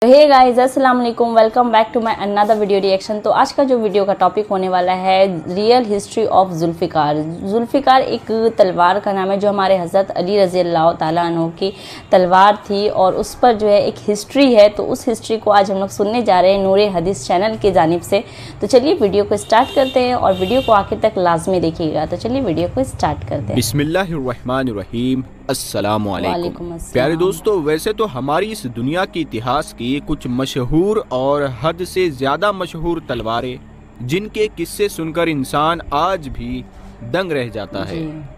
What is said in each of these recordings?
हे guys, अस्सलाम वालेकुम, welcome back to my another video reaction. तो आज का जो वीडियो का टॉपिक होने वाला है real history of Zulfiqar. Zulfiqar एक तलवार का नाम है जो हमारे हज़रत अली रज़ी अल्लाह ताला अन्हु की तलवार थी और उस पर जो है एक हिस्ट्री है। तो उस हिस्ट्री को आज हम लोग सुनने जा रहे हैं नूरे हदीस चैनल की जानिब से। तो चलिए वीडियो को स्टार्ट करते हैं और वीडियो को आखिर तक लाजमी देखिएगा। तो चलिए वीडियो को स्टार्ट करते हैं। बिस्मिल्लाहिर्रहमानिर्रहीम। अस्सलामु अलैकुम। प्यारे दोस्तों, वैसे तो हमारी इस दुनिया के इतिहास की कुछ मशहूर और हद से ज्यादा मशहूर तलवारें जिनके किस्से सुनकर इंसान आज भी दंग रह जाता है।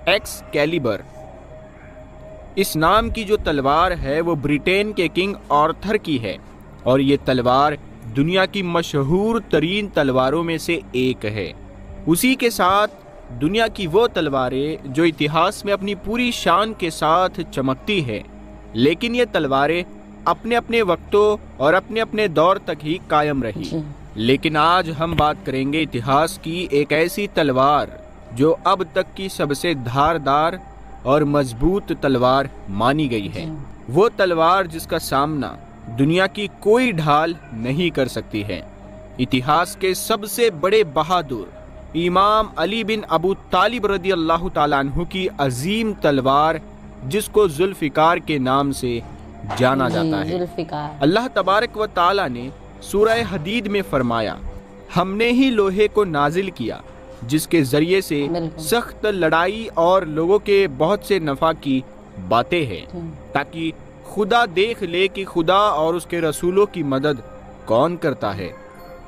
एक्सकैलिबर इस नाम की जो तलवार है वो ब्रिटेन के किंग आर्थर की है और ये तलवार दुनिया की मशहूर तरीन तलवारों में से एक है। उसी के साथ दुनिया की वो तलवारें जो इतिहास में अपनी पूरी शान के साथ चमकती है, लेकिन ये तलवारें अपने अपने वक्तों और अपने अपने दौर तक ही कायम रही। लेकिन आज हम बात करेंगे इतिहास की एक ऐसी तलवार जो अब तक की सबसे धारदार और मजबूत तलवार मानी गई है। वो तलवार जिसका सामना दुनिया की कोई ढाल नहीं कर सकती है। इतिहास के सबसे बड़े बहादुर इमाम अली बिन अबू तालिब रदी अल्लाह ताला अन्हु की अजीम तलवार जिसको जुल्फ़िकार के नाम से जाना जाता है। अल्लाह तबारक व ताला ने सूरह हदीद में फरमाया, हमने ही लोहे को नाजिल किया जिसके जरिए से सख्त लड़ाई और लोगों के बहुत से नफा की बातें हैं, ताकि खुदा देख ले कि खुदा और उसके रसूलों की मदद कौन करता है।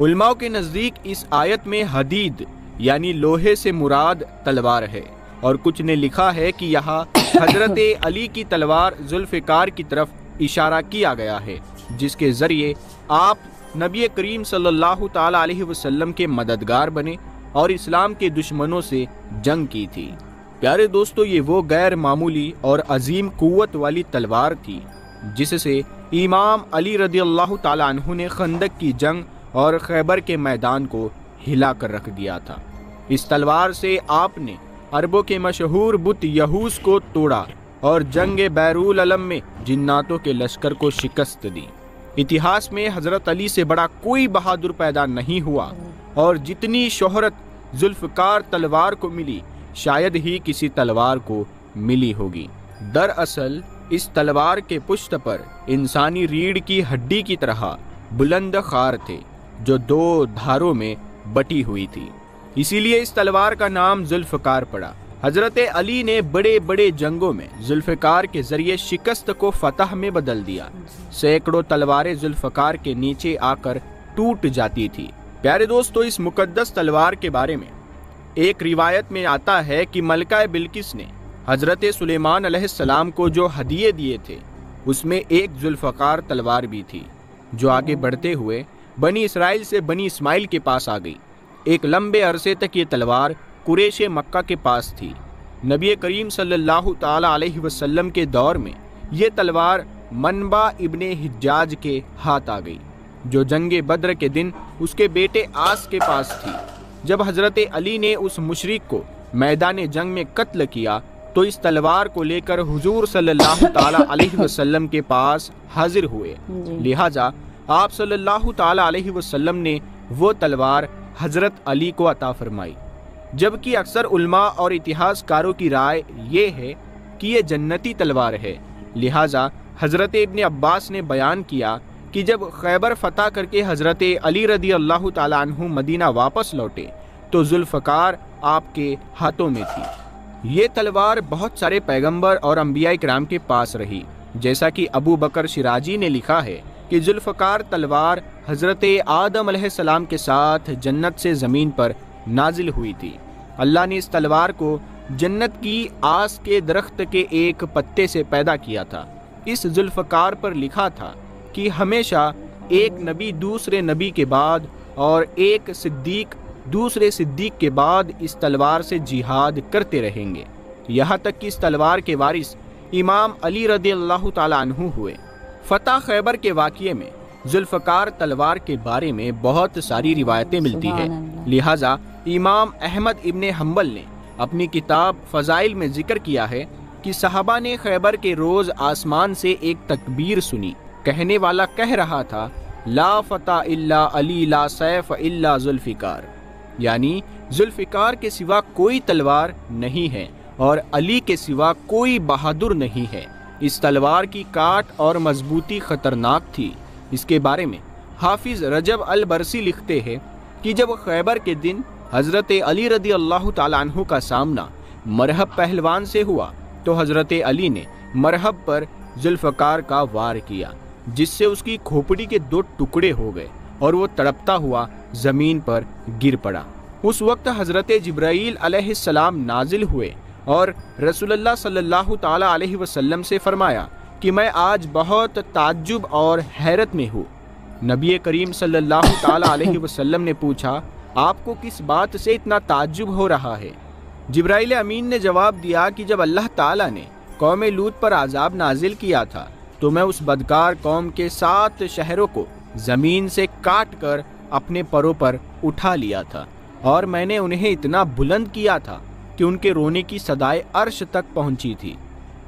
उलमाओं के नज़दीक इस आयत में हदीद यानी लोहे से मुराद तलवार है और कुछ ने लिखा है कि यहाँ हजरत अली की तलवार जुल्फ़िकार की तरफ इशारा किया गया है जिसके ज़रिए आप नबी करीम सल्लल्लाहु ताला अलैहि वसल्लम के मददगार बने और इस्लाम के दुश्मनों से जंग की थी। प्यारे दोस्तों, ये वो गैर मामूली और अजीम कुव्वत वाली तलवार थी जिससे इमाम अली रज़ी अल्लाह ताला अन्हु ने खंदक की जंग और खैबर के मैदान को हिला कर रख दिया था। इस तलवार से आपने अरबों के मशहूर बुत यहूस को तोड़ा और जंग बैरुल अलम में जिन्नातों के लश्कर को शिकस्त दी। इतिहास में हजरत अली से बड़ा कोई बहादुर पैदा नहीं हुआ और जितनी शोहरत जुल्फ़िकार तलवार को मिली शायद ही किसी तलवार को मिली होगी। दरअसल इस तलवार के पुष्ट पर इंसानी रीढ़ की हड्डी की तरह बुलंद खार थे जो दो धारों में बटी हुई थी, इसीलिए इस तलवार का नाम जुल्फ़िकार पड़ा। हजरत अली ने बड़े बड़े जंगों में जुल्फ़िकार के जरिए शिकस्त को फतह में बदल दिया। सैकड़ों तलवारें जुल्फ़िकार के नीचे आकर टूट जाती थी। प्यारे दोस्तों, इस मुकद्दस तलवार के बारे में एक रिवायत में आता है कि मलका बिल्किस ने हजरत सुलेमान अलैहिस्सलाम को जो हदिये दिए थे उसमें एक जुल्फ़िकार तलवार भी थी जो आगे बढ़ते हुए बनी इसराइल से बनी इस्माइल के पास आ गई। एक लंबे अरसे तक ये तलवार कुरैश मक्का के पास थी। नबी करीम सल्लल्लाहु ताला अलैहि वसल्लम के दौर में ये तलवार मनबा इब्ने हिज्जाज के हाथ आ गई जो जंगे बद्र के दिन उसके बेटे आस के पास थी। जब हजरत अली ने उस मुशरिक को मैदान जंग में कत्ल किया तो इस तलवार को लेकर हुजूर सल्लल्लाहु ताला अलैहि वसल्लम के पास हाजिर हुए। लिहाजा आप सल्लल्लाहु ताला अलैहि वसल्लम ने वो तलवार हजरत अली को अता फरमाई। जबकि अक्सर उल्मा और इतिहासकारों की राय ये है कि ये जन्नती तलवार है। लिहाजा हजरत इब्ने अब्बास ने बयान किया कि जब खैबर फतह करके हजरत अली रदी अल्लाह ताला अन्हु मदीना वापस लौटे तो जुल्फ़िकार आपके हाथों में थी। ये तलवार बहुत सारे पैगंबर और अंबिया किराम के पास रही। जैसा कि अबू बकर शिराजी ने लिखा है कि जुल्फ़िकार तलवार हजरत आदम अलैहिस्सलाम के साथ जन्नत से ज़मीन पर नाजिल हुई थी। अल्लाह ने इस तलवार को जन्नत की आस के दरख्त के एक पत्ते से पैदा किया था। इस जुल्फ़िकार पर लिखा था कि हमेशा एक नबी दूसरे नबी के बाद और एक सिद्दीक दूसरे सिद्दीक के बाद इस तलवार से जिहाद करते रहेंगे, यहाँ तक कि इस तलवार के वारिस इमाम अली रज़ी अल्लाह ताला अन्हु हुए। फतह खैबर के वाक़ये में जुल्फ़िकार तलवार के बारे में बहुत सारी रिवायतें मिलती हैं। लिहाजा इमाम अहमद इब्ने हम्बल ने अपनी किताब फ़ज़ाइल में जिक्र किया है कि सहाबा ने खैबर के रोज़ आसमान से एक तकबीर सुनी کہنے والا کہہ رہا تھا لا فتح الا علی لا سیف الا ذوالفقار، یعنی ذوالفقار کے سوا کوئی تلوار نہیں ہے اور علی کے سوا کوئی بہادر نہیں ہے۔ اس تلوار کی کاٹ اور مضبوطی خطرناک تھی۔ اس کے بارے میں حافظ رجب البرسی لکھتے ہیں کہ جب خیبر کے دن حضرت علی رضی اللہ تعالیٰ عنہ کا سامنا مرہب پہلوان سے ہوا تو حضرت علی نے مرہب پر ذوالفقار کا وار کیا، جس سے اس کی کھوپڑی کے 2 ٹکڑے ہو گئے اور وہ تڑپتا ہوا زمین پر گر پڑا۔ اس وقت حضرت جبرائیل علیہ السلام نازل ہوئے اور رسول اللہ صلی اللہ تعالیٰ علیہ وسلم سے فرمایا کہ میں آج بہت تعجب اور حیرت میں ہوں۔ نبی کریم صلی اللہ تعالیٰ علیہ وسلم نے پوچھا آپ کو کس بات سے اتنا تعجب ہو رہا ہے؟ جبرائیل امین نے جواب دیا کہ جب اللہ تعالیٰ نے قوم لوط پر عذاب نازل کیا تھا تو میں اس بدکار قوم کے 7 شہروں کو زمین سے کاٹ کر اپنے پروں پر اٹھا لیا تھا اور میں نے انہیں اتنا بلند کیا تھا کہ ان کے رونے کی صدائے عرش تک پہنچی تھی۔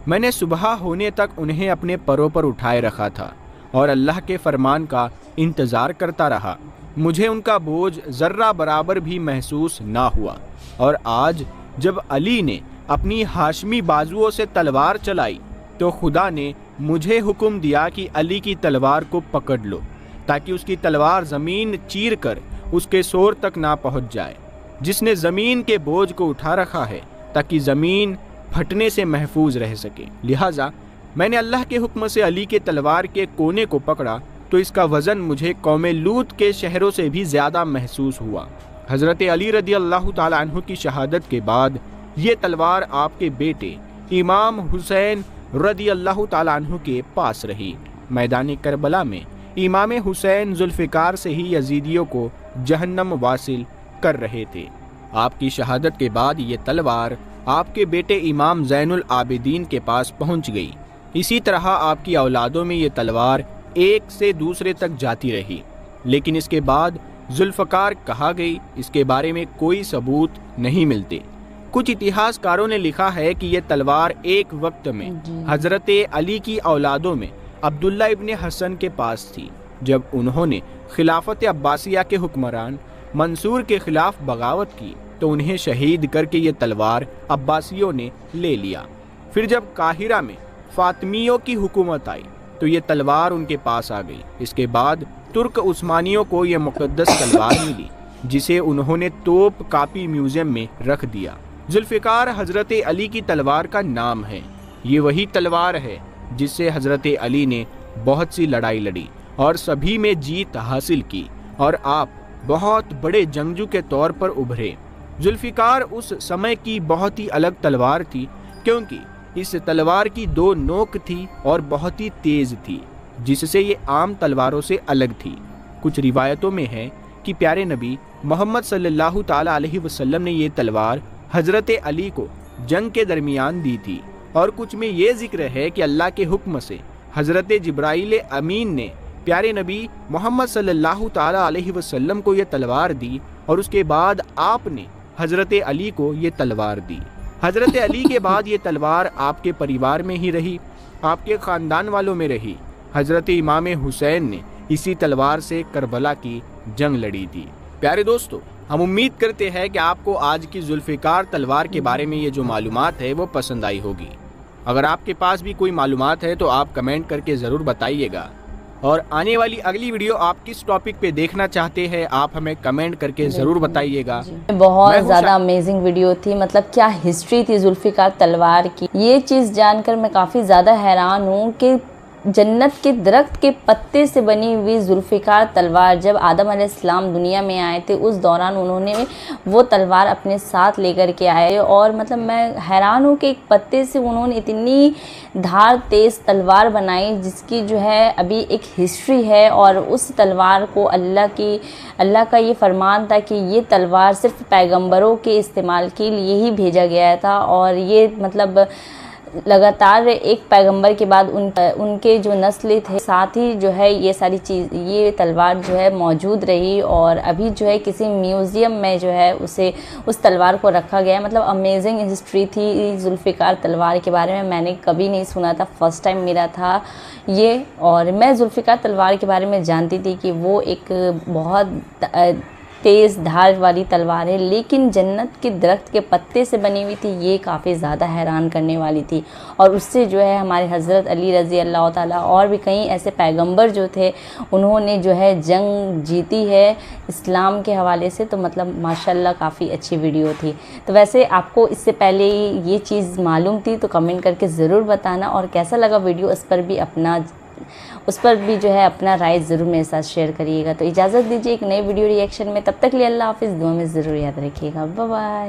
میں نے صبح ہونے تک انہیں اپنے پروں پر اٹھائے رکھا تھا اور اللہ کے فرمان کا انتظار کرتا رہا۔ مجھے ان کا بوجھ ذرہ برابر بھی محسوس نہ ہوا، اور آج جب علی نے اپنی ہاشمی بازوؤں سے تلوار چلائی تو خدا نے مجھے حکم دیا کہ علی کی تلوار کو پکڑ لو تاکہ اس کی تلوار زمین چیر کر اس کے سور تک نہ پہنچ جائے، جس نے زمین کے بوجھ کو اٹھا رکھا ہے تاکہ زمین پھٹنے سے محفوظ رہ سکے۔ لہٰذا میں نے اللہ کے حکم سے علی کے تلوار کے کونے کو پکڑا تو اس کا وزن مجھے قوم لوط کے شہروں سے بھی زیادہ محسوس ہوا۔ حضرت علی رضی اللہ تعالیٰ عنہ کی شہادت کے بعد یہ تلوار آپ کے بیٹے امام حسین رضی اللہ تعالیٰ عنہ کے پاس رہی۔ میدان کربلا میں امام حسین ذوالفقار سے ہی یزیدیوں کو جہنم واصل کر رہے تھے۔ آپ کی شہادت کے بعد یہ تلوار آپ کے بیٹے امام زین العابدین کے پاس پہنچ گئی۔ اسی طرح آپ کی اولادوں میں یہ تلوار ایک سے دوسرے تک جاتی رہی، لیکن اس کے بعد ذوالفقار کہا گئی، اس کے بارے میں کوئی ثبوت نہیں ملتے۔ کچھ اتہاس کاروں نے لکھا ہے کہ یہ تلوار ایک وقت میں حضرت علی کی اولادوں میں عبداللہ ابن حسن کے پاس تھی۔ جب انہوں نے خلافت عباسیہ کے حکمران منصور کے خلاف بغاوت کی تو انہیں شہید کر کے یہ تلوار عباسیوں نے لے لیا۔ پھر جب قاہرہ میں فاطمیوں کی حکومت آئی تو یہ تلوار ان کے پاس آ گئی۔ اس کے بعد ترک عثمانیوں کو یہ مقدس تلوار ملی جسے انہوں نے توپ کاپی میوزیم میں رکھ دیا۔ ذوالفقار حضرت علی کی تلوار کا نام ہے۔ یہ وہی تلوار ہے جس سے حضرت علی نے بہت سی لڑائی لڑی اور سبھی میں جیت حاصل کی اور آپ بہت بڑے جنگجو کے طور پر ابھرے۔ ذوالفقار اس سمے کی بہت ہی الگ تلوار تھی کیونکہ اس تلوار کی 2 نوک تھی اور بہت ہی تیز تھی، جس سے یہ عام تلواروں سے الگ تھی۔ کچھ روایتوں میں ہے کہ پیارے نبی محمد صلی اللہ تعالیٰ علیہ وسلم نے یہ تلوار حضرت علی کو جنگ کے درمیان دی تھی، اور کچھ میں یہ ذکر ہے کہ اللہ کے حکم سے حضرت جبرائیل امین نے پیارے نبی محمد صلی اللہ تعالیٰ علیہ وسلم کو یہ تلوار دی اور اس کے بعد آپ نے حضرت علی کو یہ تلوار دی۔ حضرت علی کے بعد یہ تلوار آپ کے پریوار میں ہی رہی، آپ کے خاندان والوں میں رہی۔ حضرت امام حسین نے اسی تلوار سے کربلا کی جنگ لڑی تھی۔ پیارے دوستو، ہم امید کرتے ہیں کہ آپ کو آج کی ذوالفقار تلوار کے بارے میں یہ جو معلومات ہے وہ پسند آئی ہوگی۔ اگر آپ کے پاس بھی کوئی معلومات ہے تو آپ کمنٹ کر کے ضرور بتائیے گا، اور آنے والی اگلی ویڈیو آپ کس ٹاپک پہ دیکھنا چاہتے ہیں آپ ہمیں کمنٹ کر کے ضرور بتائیے گا۔ بہت زیادہ امیزنگ ویڈیو تھی، مطلب کیا ہسٹری تھی ذوالفقار تلوار کی۔ یہ چیز جان کر میں کافی زیادہ حیران ہوں کہ جنت کے درخت کے پتے سے بنی ہوئی ذوالفقار تلوار جب آدم علیہ السلام دنیا میں آئے تھے اس دوران انہوں نے وہ تلوار اپنے ساتھ لے کر کے آئے، اور مطلب میں حیران ہوں کہ ایک پتے سے انہوں نے اتنی دھار تیز تلوار بنائی جس کی جو ہے ابھی ایک ہسٹری ہے، اور اس تلوار کو اللہ کا یہ فرمان تھا کہ یہ تلوار صرف پیغمبروں کے استعمال کے لیے ہی بھیجا گیا تھا، اور یہ مطلب लगातार एक पैगंबर के बाद उनके जो नस्लें थे साथ ही जो है ये सारी चीज़, ये तलवार जो है मौजूद रही और अभी जो है किसी म्यूज़ियम में जो है उस तलवार को रखा गया है। मतलब अमेजिंग हिस्ट्री थी जुल्फ़िकार तलवार के बारे में, मैंने कभी नहीं सुना था, फर्स्ट टाइम मेरा था ये। और मैं जुल्फ़िकार तलवार के बारे में जानती थी कि वो एक बहुत तेज़ धार वाली तलवार है, लेकिन जन्नत के दरख्त के पत्ते से बनी हुई थी, ये काफ़ी ज़्यादा हैरान करने वाली थी। और उससे जो है हमारे हज़रत अली रज़ी अल्लाह ताला और भी कई ऐसे पैगंबर जो थे उन्होंने जो है जंग जीती है इस्लाम के हवाले से। तो मतलब माशाल्लाह काफ़ी अच्छी वीडियो थी। तो वैसे आपको इससे पहले ये चीज़ मालूम थी तो कमेंट करके ज़रूर बताना, और कैसा लगा वीडियो उस पर भी जो है अपना राय ज़रूर मेरे साथ शेयर करिएगा। तो इजाज़त दीजिए एक नई वीडियो रिएक्शन में, तब तक लिए अल्लाह हाफ़िज़, दुआ में ज़रूर याद रखिएगा। Bye bye.